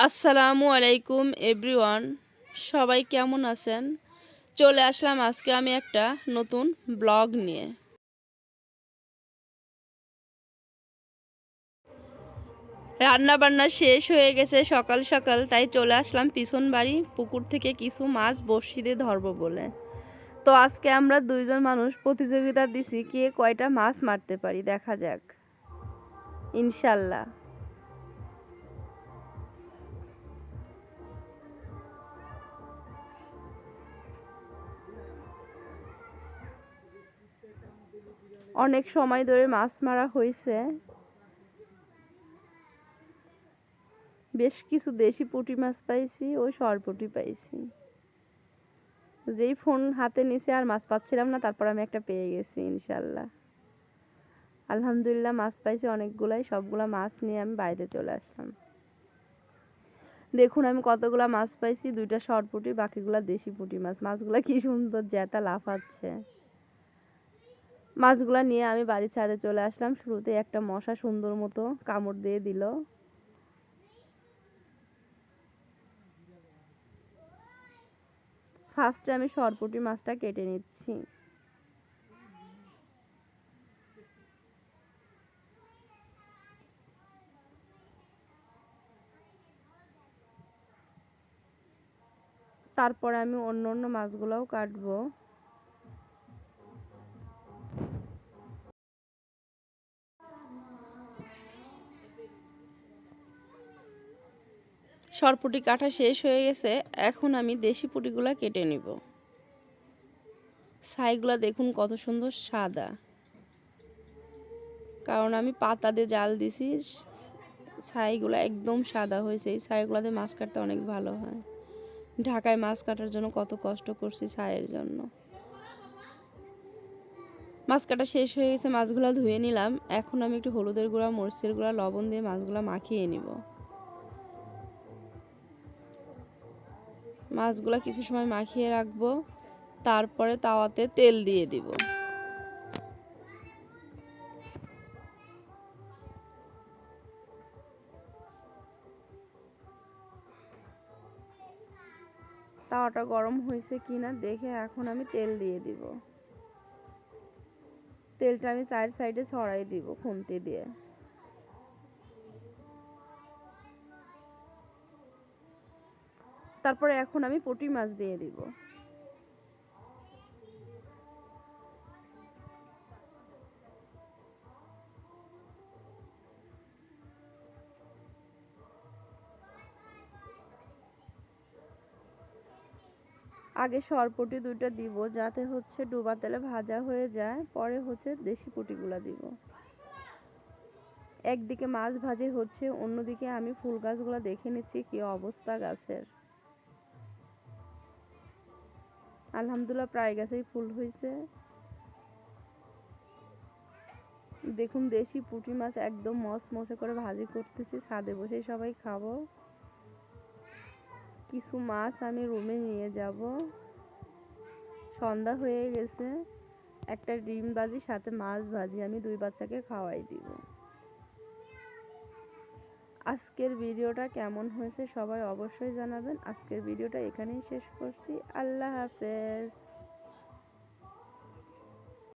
আসসালামু আলাইকুম এভরিওয়ান, সবাই কেমন আছেন? চলে আসলাম আজকে আমি একটা নতুন ব্লগ নিয়ে। রান্না বান্না শেষ হয়ে গেছে সকাল সকাল, তাই চলে আসলাম পিছন বাড়ি পুকুর থেকে কিছু মাছ বড়শি দিয়ে ধরবো বলে। তো আজকে আমরা দুইজন মানুষ প্রতিযোগিতা দিছি কে কয়টা মাছ মারতে পারি, দেখা যাক ইনশাল্লাহ। অনেক সময় ধরে মাছ মারা হয়েছে, বেশ কিছু দেশি পুঁটি মাছ পাইছি ও সরপুঁটি পাইছি। যেই ফোন হাতে নিছে আর মাছ পাচ্ছিলাম না, তারপর আমি একটা পেয়ে গেছি ইনশাল্লাহ। আলহামদুলিল্লাহ মাছ পাইছি অনেকগুলাই, সবগুলা মাছ নিয়ে আমি বাইরে চলে আসলাম। দেখুন আমি কতগুলা মাছ পাইছি, দুইটা সরপুঁটি, বাকিগুলা দেশি পুঁটি মাছ। মাছগুলা কি সুন্দর জ্যাতা লাফাচ্ছে। মাছগুলা নিয়ে আমি বাড়ির ছাদে চলে আসলাম। শুরুতে একটা মশা সুন্দর মতো কামড় দিয়ে দিল। ফার্স্টে আমি সরপুঁটি মাছটা কেটে নিচ্ছি। তারপরে আমি অন্য অন্য মাছগুলোও কাটবো। সরপুঁটি কাটা শেষ হয়ে গেছে, এখন আমি দেশি পুঁটিগুলা কেটে নিব। ছাইগুলা দেখুন কত সুন্দর সাদা, কারণ আমি পাতা দিয়ে জাল দিছি। ছাইগুলো একদম সাদা হয়েছে। এই ছাইগুলাতে মাছ কাটতে অনেক ভালো হয়। ঢাকায় মাছ কাটার জন্য কত কষ্ট করছি ছাইয়ের জন্য। মাছ কাটা শেষ হয়ে গেছে, মাছগুলো ধুয়ে নিলাম। এখন আমি একটু হলুদের গুঁড়া, মরিচের গুঁড়া, লবণ দিয়ে মাছগুলো মাখিয়ে নিব। মাছগুলো কিছু সময় মাখিয়ে রাখবো, তারপরে তাওয়াতে তেল দিয়ে দিব। তাওয়াটা গরম হয়েছে কিনা দেখে এখন আমি তেল দিয়ে দিব। তেলটা আমি চার সাইডে ছড়াই দিব খুন্তি দিয়ে। তারপরে এখন আমি পুঁটি মাছ দিয়ে দিব। আগে সরপুঁটি দুইটা দিব, যাতে হচ্ছে ডুবা তেলে ভাজা হয়ে যায়। পরে হচ্ছে দেশি পুঁটিগুলা দিব। একদিকে মাছ ভাজি হচ্ছে, অন্যদিকে আমি ফুল গাছগুলা দেখে নিচ্ছি কি অবস্থা গাছের। আলহামদুলিল্লাহ প্রায় গাছেই ফুল হয়েছে। দেখুন দেশি পুঁটি মাছ একদম মচমচে করে ভাজি করতেছি, ছাদে বসে সবাই খাবো। কিছু মাছ আমি রুমে নিয়ে যাব। সন্ধ্যা হয়ে গেছে। একটা ডিম ভাজি সাথে মাছ ভাজি আমি দুই বাচ্চাকে খাওয়াই দিব। আজকের ভিডিওটা কেমন হয়েছে সবাই অবশ্যই জানাবেন। আজকের ভিডিওটা এখানেই শেষ করছি। আল্লাহ হাফেজ।